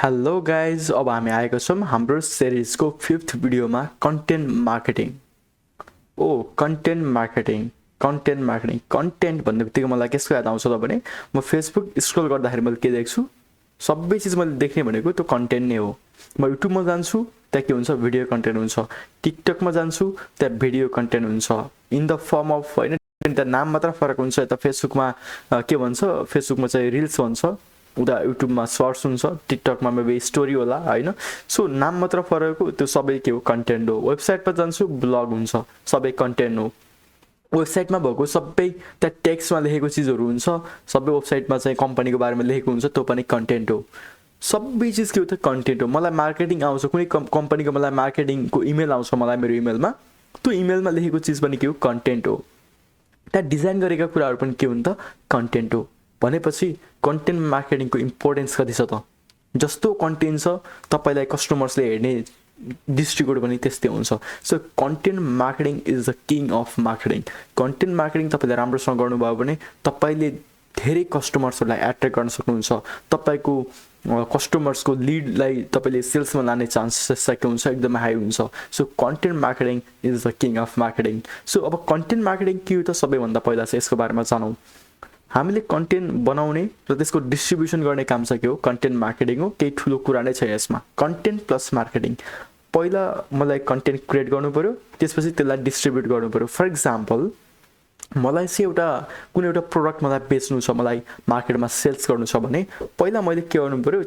Hello guys, अब हामी आएको छौँ हाम्रो सिरिजको 5th भिडियोमा कन्टेन्ट मार्केटिङ। कन्टेन्ट भन्ने बित्तिकै मलाई केसको याद आउँछ त भने म फेसबुक स्क्रल गर्दाखेरि मैले के देख्छु, सबै चिज मैले देख्ने भनेको त्यो कन्टेन्ट नै हो। म युट्युबमा जान्छु, त्यहाँ के हुन्छ, भिडियो कन्टेन्ट हुन्छ। टिकटकमा जान्छु, त्यहाँ भिडियो कन्टेन्ट हुन्छ इन द फर्म अफ, होइन, त्यहाँ नाम मात्र फरक हुन्छ। यता फेसबुकमा के भन्छ, फेसबुकमा चाहिँ रिल्स भन्छ, उता युट्युबमा सर्ट्स हुन्छ, टिकटकमा मेबी स्टोरी होला, होइन। सो नाम मात्र फरक हो, त्यो सबै के हो, कन्टेन्ट हो। वेबसाइटमा जान्छु, ब्लग हुन्छ, सबै कन्टेन्ट हो। वेबसाइटमा भएको सबै त्यहाँ टेक्स्टमा लेखेको चिजहरू हुन्छ, सबै वेबसाइटमा चाहिँ कम्पनीको बारेमा लेखेको हुन्छ, त्यो पनि कन्टेन्ट हो। सबै चिज के हो त, कन्टेन्ट हो। मलाई मार्केटिङ आउँछ, कुनै कम्पनीको मलाई मार्केटिङको इमेल आउँछ मलाई मेरो इमेलमा, त्यो इमेलमा लेखेको चिज पनि के हो, कन्टेन्ट हो। त्यहाँ डिजाइन गरेका कुराहरू पनि के हुन् त, कन्टेन्ट हो। भनेपछि कन्टेन्ट मार्केटिङको इम्पोर्टेन्स कति छ त? जस्तो कन्टेन्ट छ तपाईँलाई कस्टमर्सले हेर्ने दृष्टिकोण पनि त्यस्तै हुन्छ। So content marketing is the king of marketing. Content marketing तपाईँले राम्रोसँग गर्नुभयो भने तपाईँले धेरै कस्टमर्सहरूलाई एट्र्याक्ट गर्न सक्नुहुन्छ। तपाईँको कस्टमर्सको लिडलाई तपाईँले सेल्समा लाने चान्सेस के हुन्छ, एकदमै हाई हुन्छ। So content marketing is the king of marketing. So अब कन्टेन्ट मार्केटिङ के हो त, सबैभन्दा पहिला चाहिँ यसको बारेमा जानौँ। हामीले कन्टेन्ट बनाउने र त्यसको डिस्ट्रिब्युसन गर्ने काम चाहिँ के हो, कन्टेन्ट मार्केटिङ हो। केही ठुलो कुरा नै छ यसमा, कन्टेन्ट प्लस मार्केटिङ। पहिला मलाई कन्टेन्ट क्रिएट गर्नु पऱ्यो, त्यसपछि त्यसलाई डिस्ट्रिब्युट गर्नु पऱ्यो। फर इक्जाम्पल, मलाई चाहिँ कुनै एउटा प्रोडक्ट मलाई बेच्नु छ, मलाई मार्केटमा सेल्स गर्नु छ भने पहिला मैले के गर्नु पऱ्यो,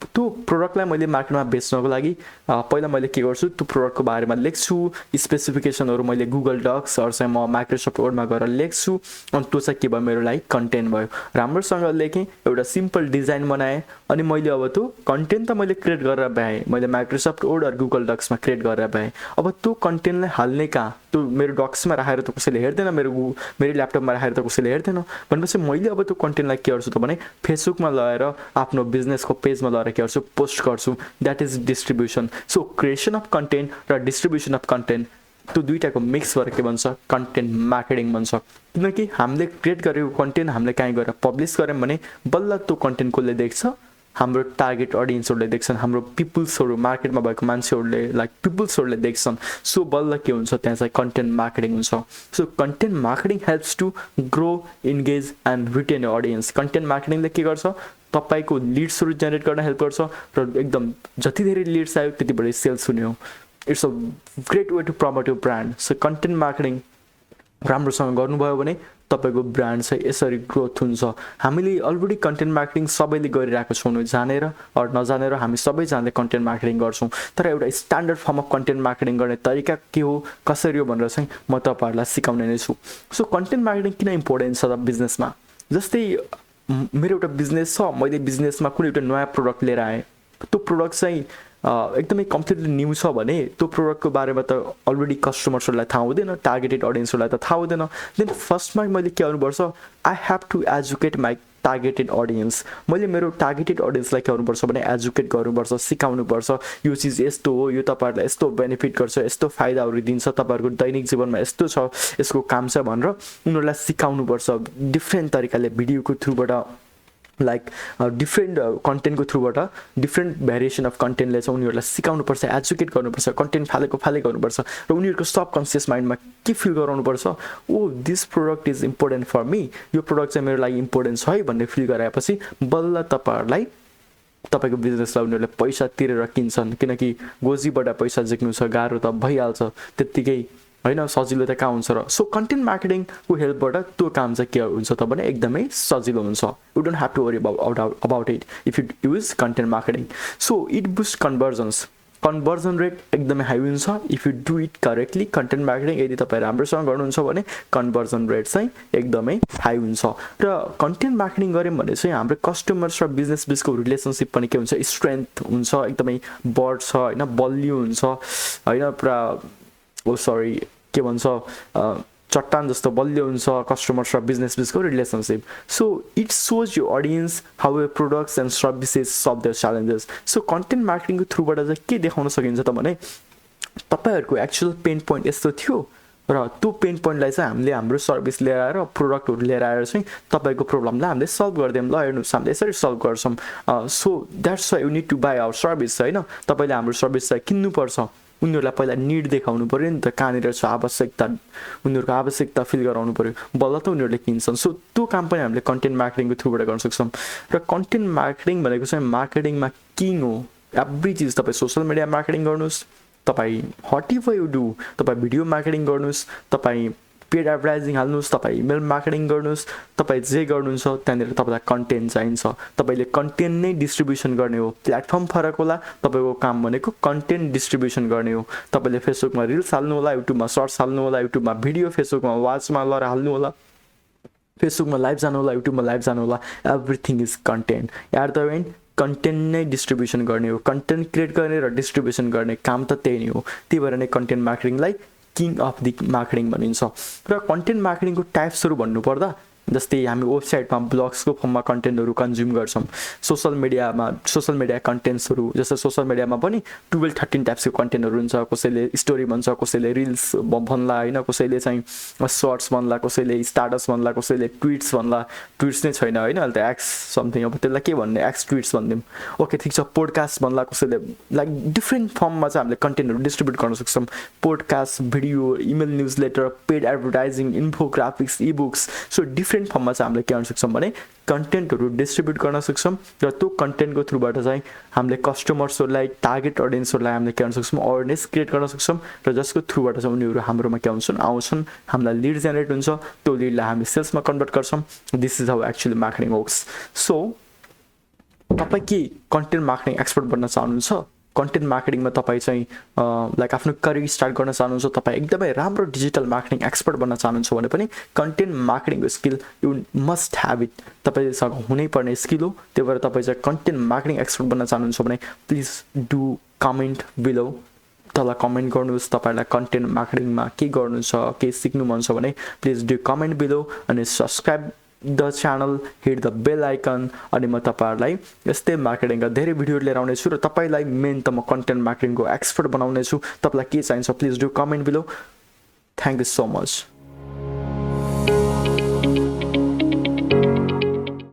त्यो प्रोडक्टलाई मैले मार्केटमा बेच्नको लागि पहिला मैले के गर्छु, त्यो प्रोडक्टको बारेमा लेख्छु, स्पेसिफिकेसनहरू मैले गुगल डक्स चाहिँ म माइक्रोसफ्ट वर्डमा गएर लेख्छु। अनि त्यो चाहिँ के भयो, मेरो लागि कन्टेन्ट भयो। राम्रोसँग लेखेँ, एउटा सिम्पल डिजाइन बनाएँ, अनि मैले अब त्यो कन्टेन्ट त मैले क्रिएट गरेर भ्याएँ, मैले माइक्रोसफ्ट वर्ड र गुगल डक्समा क्रिएट गरेर भ्याएँ। अब त्यो कन्टेन्टलाई हाल्ने कहाँ, त्यो मेरो डक्समा राखेर त कसैले हेर्दैन, मेरो ल्यापटपमा राखेर त कसैले हेर्दैन। भनेपछि मैले अब त्यो कन्टेन्टलाई के गर्छु त भने फेसबुकमा लगाएर आफ्नो बिजनेसको पेजमा लगाएर के गर्छु, पोस्ट गर्छु। That is distribution. So creation of content र डिस्ट्रिब्युसन अफ कन्टेन्ट, त्यो दुईटाको मिक्स भएर के भन्छ, कन्टेन्ट मार्केटिङ भन्छ। किनकि हामीले क्रिएट गरेको कन्टेन्ट हामीले कहीँ गएर पब्लिस गऱ्यौँ भने बल्ल त्यो कन्टेन्ट कसले देख्छ, हाम्रो टार्गेट अडियन्सहरूले देख्छन्, हाम्रो पिपुल्सहरू, मार्केटमा भएको मान्छेहरूले, लाइक पिपुल्सहरूले देख्छन्। सो बल्ल के हुन्छ, त्यहाँ चाहिँ कन्टेन्ट मार्केटिङ हुन्छ। So content marketing helps to grow, engage and retain audience. Content मार्केटिङले के गर्छ, तपाईँको लिड्सहरू जेनेरेट गर्न हेल्प गर्छ, र एकदम जति धेरै लिड्स आयो त्यति बढी सेल्स हुने हो। It's a great way to promote your brand. So content marketing राम्रोसँग गर्नुभयो भने तपाईँको ब्रान्ड चाहिँ यसरी ग्रोथ हुन्छ। हामीले अलरेडी कन्टेन्ट मार्केटिङ सबैले गरिरहेको छौँ, जानेर अरू नजानेर हामी सबैजनाले कन्टेन्ट मार्केटिङ गर्छौँ। तर एउटा standard form of content marketing गर्ने तरिका के हो, कसरी हो भनेर चाहिँ म तपाईँहरूलाई सिकाउने नै छु। सो कन्टेन्ट मार्केटिङ किन इम्पोर्टेन्ट छ त बिजनेसमा? जस्तै मेरो एउटा बिजनेस छ, मैले बिजनेसमा कुनै एउटा नयाँ प्रोडक्ट लिएर आएँ, त्यो प्रोडक्ट चाहिँ एकदमै कम्प्लिटली न्यू छ भने त्यो प्रोडक्टको बारेमा त अलरेडी कस्टमर्सहरूलाई थाहा हुँदैन, टार्गेटेड अडियन्सहरूलाई त थाहा हुँदैन। देन फर्स्टमा मैले के गर्नुपर्छ, I have to educate my targeted audience. मैले मेरो टार्गेटेड अडियन्सलाई के गर्नुपर्छ भने एजुकेट गर्नुपर्छ, सिकाउनुपर्छ, यो चिज यस्तो हो, यो तपाईँहरूलाई यस्तो बेनिफिट गर्छ, यस्तो फाइदाहरू दिन्छ, तपाईँहरूको दैनिक जीवनमा यस्तो छ, यसको काम छ भनेर उनीहरूलाई सिकाउनुपर्छ। डिफ्रेन्ट तरिकाले भिडियोको थ्रुबाट, लाइक डिफ्रेन्ट कन्टेन्टको थ्रुबाट, डिफ्रेन्ट भेरिएसन अफ कन्टेन्टले चाहिँ उनीहरूलाई सिकाउनुपर्छ, एजुकेट गर्नुपर्छ, कन्टेन्ट फाले गर्नुपर्छ, र उनीहरूको सब कन्सियस माइन्डमा के फिल गराउनुपर्छ, oh this product is important for me, यो प्रोडक्ट चाहिँ मेरो लागि इम्पोर्टेन्ट छ है भन्ने फिल गराएपछि बल्ल तपाईँहरूलाई तपाईँको बिजनेसलाई उनीहरूले पैसा तिरेर किन्छन्। किनकि गोजीबाट पैसा झिक्नु छ गाह्रो त भइहाल्छ, त्यत्तिकै होइन, सजिलो त कहाँ हुन्छ र। सो कन्टेन्ट मार्केटिङको हेल्पबाट त्यो काम चाहिँ के हुन्छ त भने एकदमै सजिलो हुन्छ। You don't have to worry about it if you use content marketing. So it boost conversion rate एकदमै हाई हुन्छ if you do it correctly. Content marketing यदि तपाईँ राम्रोसँग गर्नुहुन्छ भने कन्भर्जन रेट चाहिँ एकदमै हाई हुन्छ। र कन्टेन्ट मार्केटिङ गऱ्यौँ भने चाहिँ हाम्रो कस्टमर्स र बिजनेस बिचको रिलेसनसिप पनि के हुन्छ, स्ट्रेन्थ हुन्छ, एकदमै बढ्छ, होइन, बलियो हुन्छ, होइन, पुरा के भन्छ, चट्टान जस्तो बलियो हुन्छ कस्टमर्स र बिजनेस बिचको relationship. So it shows you audience how your products and services solve their challenges. So content मार्केटिङको थ्रुबाट चाहिँ के देखाउन सकिन्छ त भने तपाईँहरूको एक्चुअल पेन पोइन्ट यस्तो थियो, र त्यो पेन पोइन्टलाई चाहिँ हामीले हाम्रो सर्भिस लिएर आएर प्रोडक्टहरू लिएर आएर चाहिँ तपाईँको प्रब्लमलाई हामीले सल्भ गरिदियौँ। ल हेर्नुहोस् हामीले यसरी सल्भ गर्छौँ। So that's why you need to buy our service होइन। तपाईँले हाम्रो सर्भिस चाहिँ किन्नुपर्छ। उनीहरूलाई पहिला निड देखाउनु पऱ्यो नि त, कहाँनिर छ आवश्यकता, उनीहरूको आवश्यकता फिल गराउनु पऱ्यो, बल्ल त उनीहरूले किन्छन्। सो त्यो काम पनि हामीले कन्टेन्ट मार्केटिङको थ्रुबाट गर्न सक्छौँ। र कन्टेन्ट मार्केटिङ भनेको चाहिँ मार्केटिङमा किङ हो। एभ्री चिज तपाईँ सोसियल मिडिया मार्केटिङ गर्नुहोस्, तपाईँ हट इफ यु डु, तपाईँ भिडियो मार्केटिङ गर्नुहोस्, तपाईँ पेड एडभर्टाइजिङ हाल्नुहोस्, तपाईँ इमेल मार्केटिङ गर्नुहोस्, तपाईँ जे गर्नुहुन्छ त्यहाँनिर तपाईँलाई कन्टेन्ट चाहिन्छ। तपाईँले कन्टेन्ट नै डिस्ट्रिब्युसन गर्ने हो। प्लेटफर्म फरक होला, तपाईँको काम भनेको कन्टेन्ट डिस्ट्रिब्युसन गर्ने हो। तपाईँले फेसबुकमा रिल्स हाल्नु होला, युट्युबमा सर्ट्स हाल्नु होला, युट्युबमा भिडियो, फेसबुकमा वाचमा लर हाल्नु होला, फेसबुकमा लाइभ जानु होला, युट्युबमा लाइभ जानु होला। Everything is content. At the end content नै डिस्ट्रिब्युसन गर्ने हो। कन्टेन्ट क्रिएट गर्ने र डिस्ट्रिब्युसन गर्ने काम त त्यही नै हो। त्यही भएर नै कन्टेन्ट मार्केटिङलाई किङ अफ दि मार्केटिङ भनिन्छ। र कन्टेन्ट मार्केटिङको टाइप्सहरू भन्नुपर्दा जस्तै हामी वेबसाइटमा ब्लग्सको फर्ममा कन्टेन्टहरू कन्ज्युम गर्छौँ। सोसियल मिडिया कन्टेन्ट्सहरू जस्तै सोसियल मिडियामा पनि 12-13 टाइप्सको कन्टेन्टहरू हुन्छ। कसैले स्टोरी भन्छ, कसैले रिल्स भन्ला होइन, कसैले चाहिँ सर्ट्स भन्ला, कसैले स्टाटस भन्ला, कसैले ट्विट्स भन्ला। ट्विट्स नै छैन होइन, अहिले त एक्स समथिङ, अब त्यसलाई के भन्ने, एक्स ट्विट्स भनिदिउँ। ओके ठिक छ। पोडकास्ट भन्ला कसैले, लाइक डिफ्रेन्ट फर्ममा चाहिँ हामीले कन्टेन्टहरू डिस्ट्रिब्युट गर्न सक्छौँ। Podcast, video, email newsletter, paid advertising, infographics, ebooks. So different फर्ममा चाहिँ हामीले के गर्न सक्छौँ भने कन्टेन्टहरू डिस्ट्रिब्युट गर्न सक्छौँ। र त्यो कन्टेन्टको थ्रुबाट चाहिँ हामीले कस्टमर्सहरूलाई, टार्गेट अडियन्सहरूलाई हामीले के गर्न सक्छौँ, अवेरनेस क्रिएट गर्न सक्छौँ। र जसको थ्रुबाट चाहिँ उनीहरू हाम्रोमा के आउँछन्, हामीलाई लिड जेनेरेट हुन्छ। त्यो लिडलाई हामी सेल्समा कन्भर्ट गर्छौँ। This is how actually marketing works. So तपाईँ के कन्टेन्ट मार्केटिङ एक्सपर्ट बन्न चाहनुहुन्छ? कन्टेन्ट मार्केटिङमा तपाईँ चाहिँ लाइक आफ्नो करियर स्टार्ट गर्न चाहनुहुन्छ, तपाईँ एकदमै राम्रो डिजिटल मार्केटिङ एक्सपर्ट बन्न चाहनुहुन्छ भने पनि कन्टेन्ट मार्केटिङको skill you must have it. तपाईँसँग हुनैपर्ने स्किल हो। त्यही भएर तपाईँ चाहिँ कन्टेन्ट मार्केटिङ एक्सपर्ट बन्न चाहनुहुन्छ भने प्लिज डु कमेन्ट बिलो। तल कमेन्ट गर्नुहोस् तपाईँलाई कन्टेन्ट मार्केटिङमा के गर्नु छ, के सिक्नु मन छ भने प्लिज डु कमेन्ट बिलो। अनि subscribe the channel, hit the bell icon. अनि म तपाईँहरूलाई यस्तै मार्केटिङका धेरै भिडियोहरू लिएर आउनेछु र तपाईँलाई मेन त म कन्टेन्ट मार्केटिङको एक्सपर्ट बनाउनेछु। तपाईँलाई के चाहिन्छ please do comment below. Thank you so much.